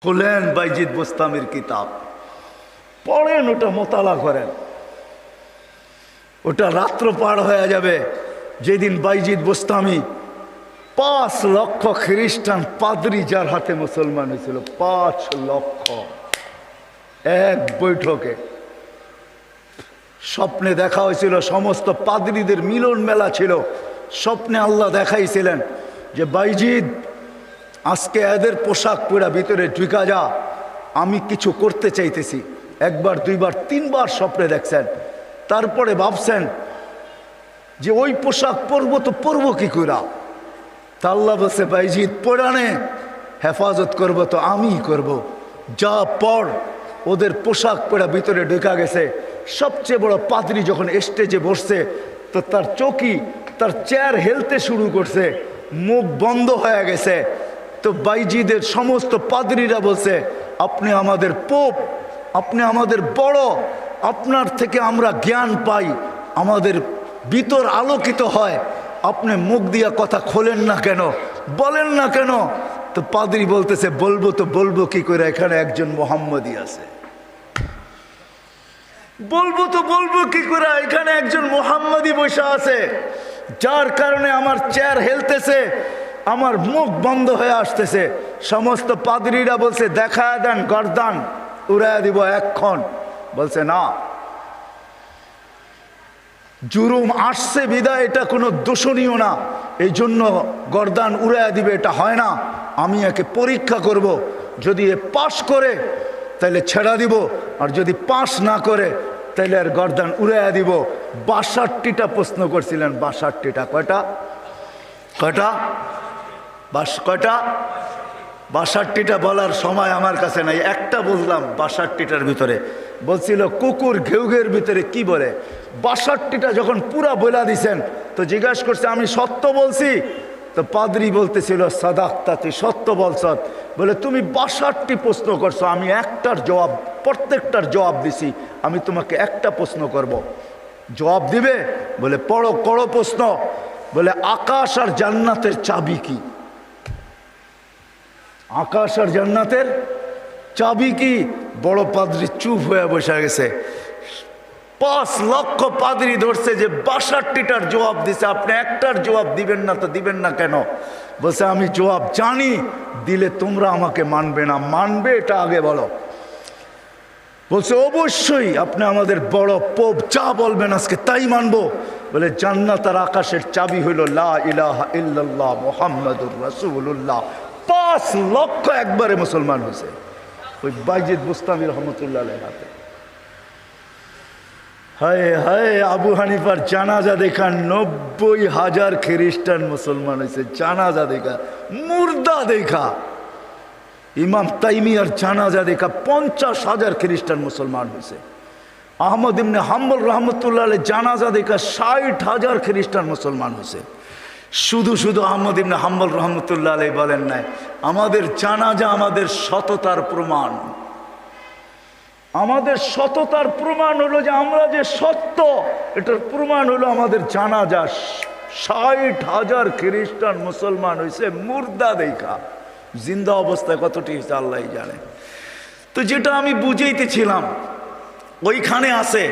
খুলেন বাইজিদ বোস্তামির কিতাব, পড়েন, ওটা মোতালা করেন। ওটা রাত্র পার হয়ে যাবে যেদিন বাইজিদ বোস্তামি 5 লক্ষ খ্রিস্টান পাদ্রী যার হাতে মুসলমান হয়েছিল, 5 লক্ষ এক বৈঠকে। স্বপ্নে দেখা হয়েছিল, সমস্ত পাদ্রীদের মিলন মেলা ছিল। স্বপ্নে আল্লাহ দেখাইছিলেন যে বাইজিদ আজকে এদের পোশাক পরা ভিতরে ঢুকা যা, আমি কিছু করতে চাইতেছি। একবার, দুইবার, 3বার স্বপ্নে দেখছেন। তারপরে ভাবছেন যে ওই পোশাক পরবো তো পরবো কি করা। তা আল্লাহ বলছে বাইজিদ পরানে হেফাজত করবো তো আমি করব। যা পড়। ওদের পোশাক পরা ভিতরে ঢুকা গেছে। সবচেয়ে বড় পাদ্রী যখন স্টেজে বসছে তো তার চৌকি, তার চেয়ার হেলতে শুরু করছে, মুখ বন্ধ হয়ে গেছে। তো বাইজিদের সমস্ত পাদ্রীরা বলছে আপনি আমাদের পোপ, আপনি আমাদের বড়, আপনার থেকে আমরা জ্ঞান পাই, আমাদের ভিতর আলোকিত হয়, আপনি মুখ দিয়া কথা খোলেন না কেন, বলেন না কেন? তো পাদ্রী বলতেছে বলবো তো বলবো কি করে, এখানে একজন মোহাম্মদী আছে। বলবো তো বলবো কি করে, এখানে একজন মোহাম্মদী বসে আছে, যার কারণে আমার চেয়ার হেলতেছে, আমার মুখ বন্ধ হয়ে আসতেছে। সমস্ত পাদ্রীরা বলছে দেখা দেন, গর্দান উড়াইয়া দিব এক্ষণ। বলছে না, জুরুম আসছে বিদায় এটা কোনো দোষণীয় না, এই জন্য গর্দান উড়াইয়া দিবে এটা হয় না। আমি একে পরীক্ষা করব, যদি এ পাশ করে তাহলে ছেড়া দিব, আর যদি পাশ না করে তাহলে আর গর্দান উড়াইয়া দিব। 62টা প্রশ্ন করছিলেন, 62টা। কয়টা? কয়টা? কয়টা? 62টা বলার সময় আমার কাছে নাই, একটা বুঝলাম 62টার ভিতরে। বলছিল কুকুর ঘেউ ঘেউর ভিতরে কি বলে। 62টা যখন পুরা বলা দিছেন তো জিজ্ঞাসা করছে আমি সত্য বলছি? তো পাদ্রী বলতেছিল সাদাক্তা, তুই সত্য বলছ। বলে তুমি 62টি প্রশ্ন করছো, আমি একটার জবাব, প্রত্যেকটার জবাব দিছি, আমি তোমাকে একটা প্রশ্ন করব, জবাব দিবে? বলে পড়ো, করো প্রশ্ন। বলে আকাশ আর জান্নাতের চাবি কি? আকাশ আর জান্নাতের চাবি কি? বড় পাদ্রী চুপ হয়ে বসে গেছে। 5 লক্ষ পাদ্রী ধরছে যে 62টার জবাব দিছে, আপনি একটার জবাব দিবেন না, তো দিবেন না কেন? বলছে আমি জবাব জানি, দিলে তোমরা আমাকে মানবে না, মানবে এটা আগে বলো। বলছে অবশ্যই আপনি আমাদের বড় পোপ, যা বলবেন আজকে তাই মানবো। বলে জান্নাত আর আকাশের চাবি হইল লা ইলাহা ইল্লাল্লাহ মুহাম্মাদুর রাসূলুল্লাহ। 5 লক্ষ একবারে মুসলমান হয়েছে ওই বাইজিদ বোস্তামি রহমতুল্লাহ আলাইহির হাতে। হায় হায়, আবু হানিফার জানাজা দেখা 90,000 খ্রিস্টান মুসলমান হয়েছে। জানাজা দেখা, মুর্দা দেখা। ইমাম তাইমিয়ার জানাজা দেখা 50,000 খ্রিস্টান মুসলমান হয়েছে। আহমদ ইবনে হাম্বল রহমতুল্লাহ আলাইহি জানাজা দেখা 60,000 খ্রিস্টান মুসলমান হয়েছে। শুধু শুধু আহমদ ইবনে হাম্বল রহমতুল্লাহ আলাইহি বলেন নাই, আমাদের জানাজা আমাদের সততার প্রমাণ। আমাদের সততার প্রমাণ হলো যে আমরা যে সত্য, এটার প্রমাণ হলো আমাদের জানাজা। 60,000 খ্রিস্টান মুসলমান হয়েছে মুর্দা দেখা। জিন্দা অবস্থায় কতটি হয়েছে আল্লাহ জানে। তো যেটা আমি বুঝাইতেছিলাম, ওইখানে আছে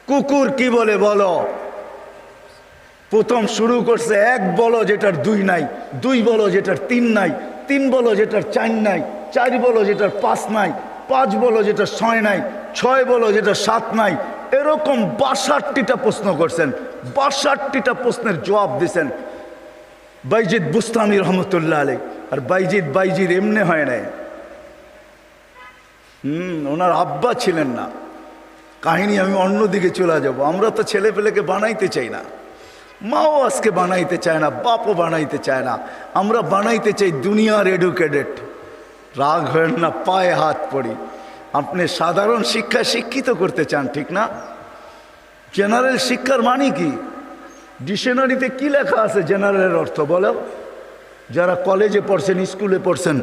কুকুর কি বলে বলো। প্রথম শুরু করছে 1 বলো যেটার 2 নাই, 2 বলো যেটার 3 নাই, 3 বলো যেটার 4 নাই, 4 বলো যেটার 5 নাই, 5 বলো যেটার 6 নাই, 6 বলো যেটার 7 নাই। এরকম 62টা প্রশ্ন করছেন। 62টা প্রশ্নের জবাব দিয়েছেন বাইজিদ বুস্তামি রহমতুল্লাহ আলাইহি। আর বাইজিদ এমনি হয় নাই। ওনার আব্বা ছিলেন না। কাহিনী আমি অন্যদিকে চলে যাব। আমরা তো ছেলে পেলেকে বানাইতে চাই না, মাও আজকে বানাইতে চায় না, বাপও বানাইতে চায় না। আমরা বানাইতে চাই দুনিয়ার এডুকেটেড। রাগ হয় না, পায়ে হাত পড়ি। আপনি সাধারণ শিক্ষায় শিক্ষিত করতে চান, ঠিক না? জেনারেল শিক্ষার মানে কি? ডিকশনারিতে কি লেখা আছে জেনারেলের অর্থ বলো? যারা কলেজে পড়ছেন, স্কুলে পড়ছেন,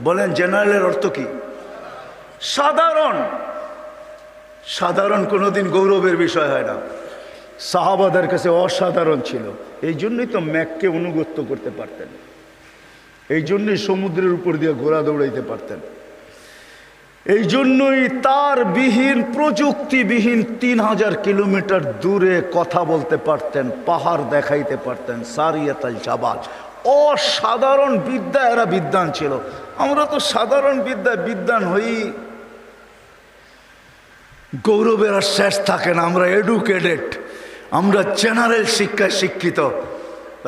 বলেন জেনারেলের অর্থ কি? সাধারণ। সাধারণ কোনোদিন গৌরবের বিষয় হয় না। সাহাবাদের কাছে অসাধারণ ছিল, এই জন্যই তো ম্যাককে অনুগত্য করতে পারতেন। এই জন্যই সমুদ্রের উপর দিয়ে ঘোড়া দৌড়াইতে পারতেন। এই জন্যই তার বিহীন, প্রযুক্তিবিহীন 3000 কিলোমিটার দূরে কথা বলতে পারতেন, পাহাড় দেখাইতে পারতেন। সারিয়াতাল জাবাল, অসাধারণ বিদ্যা, এরা বিদ্বান ছিল। আমরা তো সাধারণ বিদ্বান হই, গৌরবের আর শেষ থাকে না। আমরা এডুকেটেড, আমরা জেনারেল শিক্ষায় শিক্ষিত।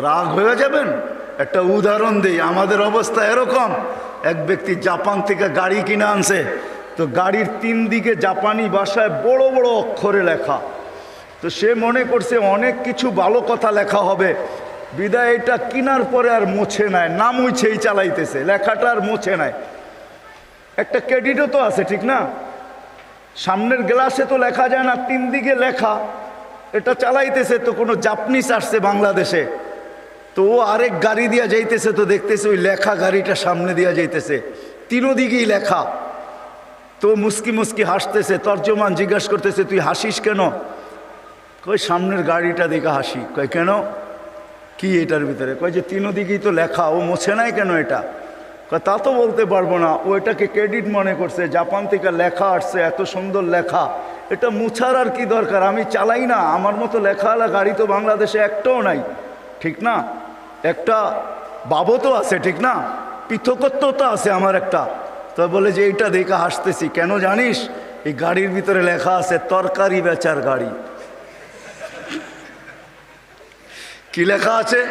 রাগ হয়ে যাবেন? একটা উদাহরণ দিই। আমাদের অবস্থা এরকম, এক ব্যক্তি জাপান থেকে গাড়ি কিনে আনছে, তো গাড়ির 3 দিকে জাপানি ভাষায় বড় বড় অক্ষরে লেখা। তো সে মনে করছে অনেক কিছু ভালো কথা লেখা হবে, বিদায় এটা কিনার পরে আর মুছে নাই, না মুছেই চালাইতেছে, লেখাটা আর মুছে নাই। একটা ক্রেডিটও তো আছে, ঠিক না? সামনের গ্লাসে তো লেখা যায় না, 3 দিকে লেখা, এটা চালাইতেছে। তো কোনো জাপানিজ আসছে বাংলাদেশে, তো ও আরেক গাড়ি দিয়া যাইতেছে, তো দেখতেছে ওই লেখা গাড়িটা সামনে দিয়া যাইতেছে, 3 দিকেই লেখা। তো মুস্কি মুস্কি হাসতেছে। তর্জমান জিজ্ঞাসা করতেছে, তুই হাসিস কেন? কই সামনের গাড়িটা দেখে হাসি। কই কেন, কি এটার ভিতরে? কই যে 3 দিকেই তো লেখা, ও মোছে নাই কেন এটা? কই তা তো বলতে পারবো না, ও এটাকে ক্রেডিট মনে করছে, জাপান থেকে লেখা আসছে, এত সুন্দর লেখা, এটা মুছার আর কি দরকার? আমি চালাই না, আমার মতো লেখাওয়ালা গাড়ি তো বাংলাদেশে একটাও নাই, ঠিক না? একটা বাবতও আছে, ঠিক না? পৃথকত্ব তো আছে আমার একটা। তো বলে যে এইটা দেখে হাসতেছি কেন জানিস? এই গাড়ির ভিতরে লেখা আছে তরকারি বেচার গাড়ি। কি লেখা আছে?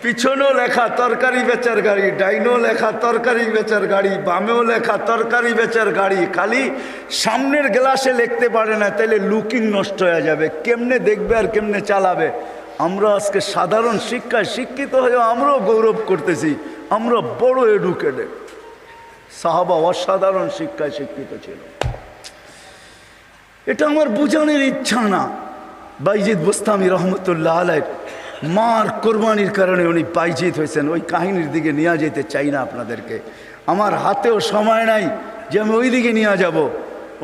পিছনেও লেখা তরকারি বেচার গাড়ি, ডাইনেও লেখা তরকারি বেচার গাড়ি, বামেও লেখা তরকারি বেচার গাড়ি। খালি সামনের গ্লাসে লিখতে পারে না, তাইলে লুকিং নষ্ট হয়ে যাবে, কেমনে দেখবে আর কেমনে চালাবে। আমরা আজকে সাধারণ শিক্ষায় শিক্ষিত হয়ে আমরাও গৌরব করতেছি, আমরা বড় এডুকেটেড। সাহাবা অসাধারণ শিক্ষায় শিক্ষিত ছিল। এটা আমার বোঝানোর ইচ্ছা না। বাইজিদ বুস্তামি রহমতুল্লাহ আলাইহ মার কোরবানির কারণে উনি বাইজিদ হয়েছেন, ওই কাহিনীর দিকে নিয়ে যেতে চাই না আপনাদেরকে। আমার হাতেও সময় নাই যে আমি ওই দিকে নিয়ে যাব।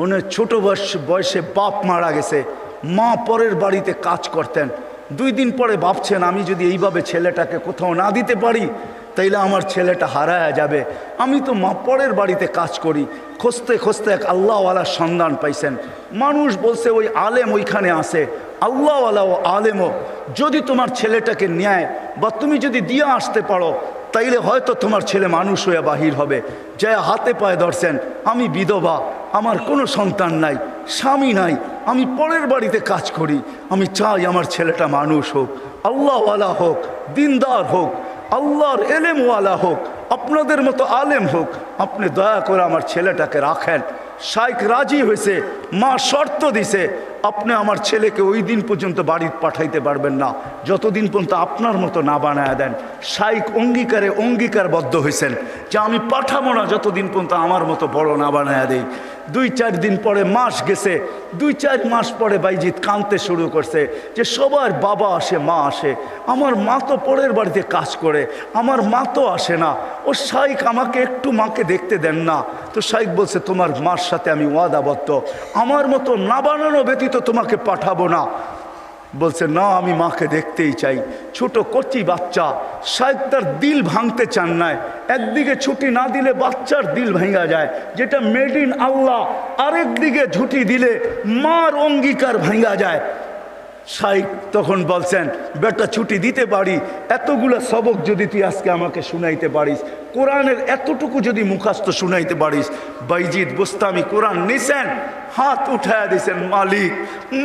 উনি ছোট বয়সে বাপ মারা গেছে, মা পরের বাড়িতে কাজ করতেন। 2 দিন পরে ভাবছেন, আমি যদি এইভাবে ছেলেটাকে কোথাও না দিতে পারি তাইলে আমার ছেলেটা হারায়া যাবে। আমি তো মা পরের বাড়িতে কাজ করি। খুঁজতে খুঁজতে এক আল্লাহওয়ালার সন্ধান পাইছেন। মানুষ বলছে ওই আলেম ওইখানে আছে, আল্লাহওয়ালা ও আলেমও যদি তোমার ছেলেটাকে নেয় বা তুমি যদি দিয়ে আসতে পারো, তাইলে হয়তো তোমার ছেলে মানুষ হয়ে বাহির হবে। যা হাতে পায়ে ধরছেন, আমি বিধবা, আমার কোনো সন্তান নাই, স্বামী নাই, আমি পরের বাড়িতে কাজ করি, আমি চাই আমার ছেলেটা মানুষ হোক, আল্লাহওয়ালা হোক, দিনদার হোক, আল্লাহর এলেমওয়ালা হোক, আপনাদের মতো আলেম হোক, আপনি দয়া করে আমার ছেলেটাকে রাখেন। শাইখ রাজি হয়েছে, মা শর্ত দিছে, আপনি আমার ছেলেকে ওই দিন পর্যন্ত বাড়িতে পাঠাইতে পারবেন না যতদিন পর্যন্ত আপনার মতো না বানায় দেন। শাইখ অঙ্গীকারবদ্ধ হয়েছেন যে আমি পাঠাবো না যতদিন পর্যন্ত আমার মতো বড় না বানায় দেই। 2-4 দিন পরে মাস গেছে, 2-4 মাস পরে বাইজিদ কাঁদতে শুরু করছে যে সবার বাবা আসে, মা আসে, আমার মা তো পরের বাড়িতে কাজ করে, আমার মা তো আসে না। ও শাইখ আমাকে একটু মাকে দেখতে দেন না। তো শাইখ বলছে, তোমার মার সাথে আমি ওয়াদাবদ্ধ, আমার মতো না বানানো ব্যতীত তোমাকে পাঠাবো না। বলছে না, আমি মাকে দেখতেই চাই। ছোট কচি বাচ্চা, শাইখ তার দিল ভাঙতে চান নাই। একদিকে ছুটি না দিলে বাচ্চার দিল ভেঙা যায়, যেটা মেড ইন আল্লাহ। আরেকদিকে ছুটি দিলে মার অঙ্গীকার ভেঙা যায়। শাইখ তখন বলছেন, বেটা ছুটি দিতে পারি, এতগুলো সবক যদি তুই আজকে আমাকে শুনাইতে পারিস, কোরআনের এতটুকু যদি মুখস্থ শুনাইতে পারিস। বাইজিদ বুস্তামি কোরআন নিছেন, হাত উঠায়া দিছেন, মালিক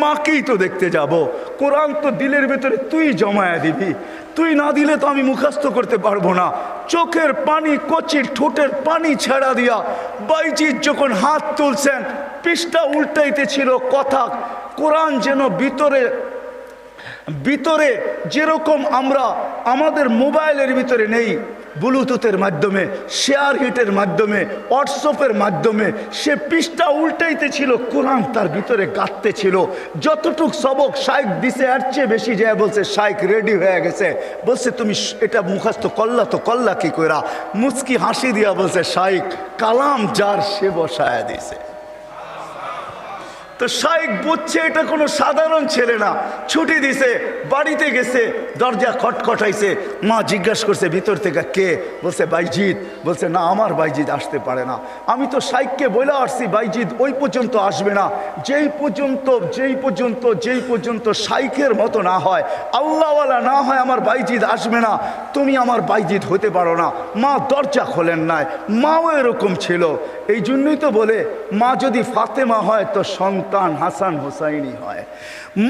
মাকেই তো দেখতে যাব, কোরআন তো দিলের ভেতরে তুই জমায়া দিবি, তুই না দিলে তো আমি মুখস্থ করতে পারবো না। চোখের পানি, কচির ঠোঁটের পানি ছেড়া দিয়া বাইজিদ যখন হাত তুলছেন, পৃষ্ঠা উল্টাইতে ছিল কথা। কোরআন যেন ভিতরে যেরকম আমরা আমাদের মোবাইলের ভিতরে নেই, ব্লুটুথের মাধ্যমে, শেয়ার হিটের মাধ্যমে, হোয়াটসঅ্যাপের মাধ্যমে সে পৃষ্ঠা উল্টাইতে ছিল, কোরআন তার ভিতরে গাঁথতে ছিল। যতটুক সবক শাইখ দিছে এর চেয়ে বেশি যায় বলছে শাইখ রেডি হয়ে গেছে। বলছে তুমি এটা মুখস্থ করলা তো করলা কি কইরা? মুচকি হাসি দিয়া বলছে, শাইখ কালাম যার সে বসায়া দিছে। তো শাইখ বুঝছে এটা কোনো সাধারণ ছেলে না, ছুটি দিছে, বাড়িতে গেছে, দরজা খটখটাইছে। মা জিজ্ঞাসা করছে ভিতর থেকে কে? বলছে বাইজিৎ। বলছে না, আমার বাইজিৎ আসতে পারে না। আমি তো শাইখকে বলে আসছি বাইজিৎ ওই পর্যন্ত আসবে না, যেই পর্যন্ত শাইখের মতো না হয়, আল্লাহওয়ালা না হয়, আমার বাইজিৎ আসবে না। তুমি আমার বাইজিৎ হতে পারো না। মা দরজা খোলেন নাই। মাও এরকম ছিল। এই জন্যই তো বলে মা যদি ফাতেমা হয় তো সন্তান হাসান হোসাইনি হয়,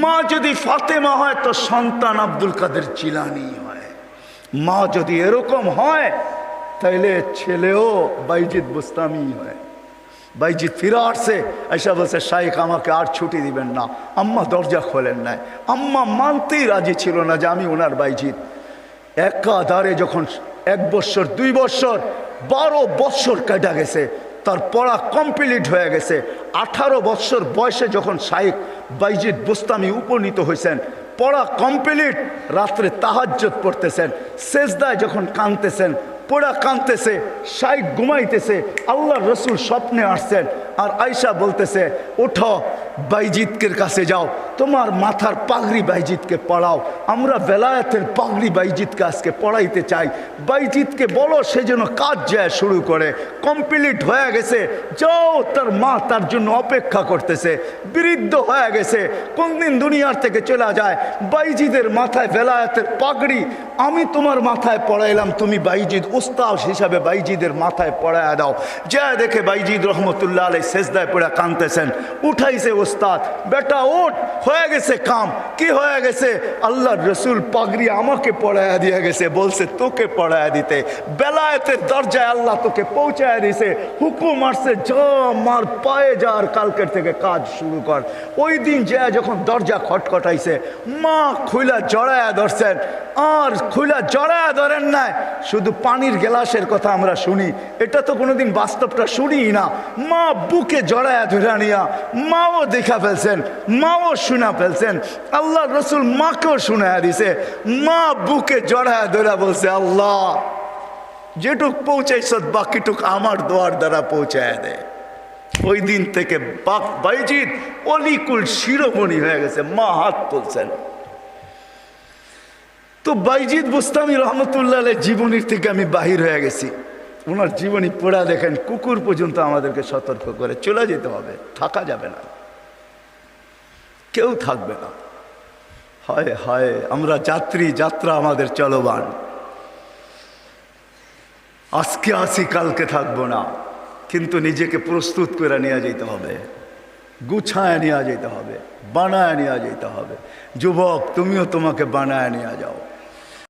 মা যদি ফাতেমা হয় তো সন্তান আব্দুল কাদের জিলানি হয়। মা যদি এরকম হয় তাইলে ছেলেও বাইজিৎ বুস্তামি হয়। বাইজিৎ ফিরে আসছে, এসে বলছে শাইখ আমাকে আর ছুটি দিবেন না। আম্মা দরজা খোলেন নাই। আম্মা মানতেই রাজি ছিল না যে আমি ওনার বাইজিৎ। একাধারে যখন 1 বছর 2 বছর 12 বছর কেটে গেছে, তার পড়া কমপ্লিট হয়ে গেছে। 18 বছর বয়সে যখন শাইখ বাইজিৎ বুস্তামি উপনীত হয়েছেন, পড়া কমপ্লিট, রাত্রে তাহাজ্জুদ পড়তেছেন, সেজদায় যখন কাঁদতেছেন, পড়া কাঁদতেছে, শাইখ ঘুমাইতেছে, আল্লাহর রসুল স্বপ্নে আসছেন। আর আয়সা বলতেছে ওঠো বাইজিৎকের কাছে যাও, তোমার মাথার পাগড়ি বাইজিৎকে পড়াও, আমরা বেলায়েতের পাগড়ি বাইজিৎকে আজকে পড়াইতে চাই। বাইজিৎকে বলো সে যেন কাজ যায় শুরু করে। কমপ্লিট হয়ে গেছে, যাও। তার মা তার জন্য অপেক্ষা করতেছে। বৃদ্ধ হয়ে গেছে, কোনদিন দুনিয়ার থেকে চলে যায়। বাইজিদের মাথায় বেলায়েতের পাগড়ি আমি তোমার মাথায় পড়াইলাম, তুমি বাইজিদ উস্তাদ হিসাবে বাইজিদের মাথায় পড়ায় দাও। যা দেখে বাইজিদ রহমতুল্লাহ আলাইহি সেজদায় পড়ে কাঁদতেছেন। উঠাইছে ওস্তাদ, বেটা ওঠ, হয়ে গেছে কাম। কি হয়ে গেছে? আল্লাহর রসুল পাগড়ি আমাকে পড়ায়া দিয়ে গেছে, বলছে তোকে পড়ায়া দিতে। বেলায়েতের দরজায় আল্লাহ তোকে পৌঁছায় দিছে, হুকুম আসছে যা মার পায়ে যা, আর কালকের থেকে কাজ শুরু কর। ওই দিন যা যখন দরজা খটখটাইছে, মা খুইলা জড়ায়া ধরছেন। আর খুইলা জড়ায়া ধরেন নাই, শুধু পানির গ্লাসের কথা আমরা শুনি, এটা তো কোনোদিন বাস্তবটা শুনি না। মা বুকে জড়ায়া ধরে নিয়া মাও দেখা ফেলছেন, মাও শুনা ফেলছেন। আল্লাহ রসুল মাকেও শুনায়া দিছে। মা বুকে জড়ায়া ধরে বলছে আল্লাহ যেটুক পৌঁছাইছ বাকিটুক আমার দোয়ার দ্বারা পৌঁছায় দে। ওই দিন থেকে বাইজিদ অলিকুল শিরোমণি হয়ে গেছে। মা হাত তুলছেন। তো বাইজিদ বুস্তামি রহমতুল্লাহ আলাইহির জীবনীর থেকে আমি বাহির হয়ে গেছি। ওনার জীবনী পড়া দেখেন, কুকুর পর্যন্ত আমাদেরকে সতর্ক করে চলে যেতে হবে, থাকা যাবে না, কেউ থাকবে না। হায় হায়, আমরা যাত্রী, যাত্রা আমাদের চলমান। আজকে আসি কালকে থাকবো না, কিন্তু নিজেকে প্রস্তুত করে নিয়ে যেতে হবে, গুছায় নিয়ে যেতে হবে, বানায় নিয়ে যেতে হবে। যুবক তুমিও তোমাকে বানায় নিয়ে যাও।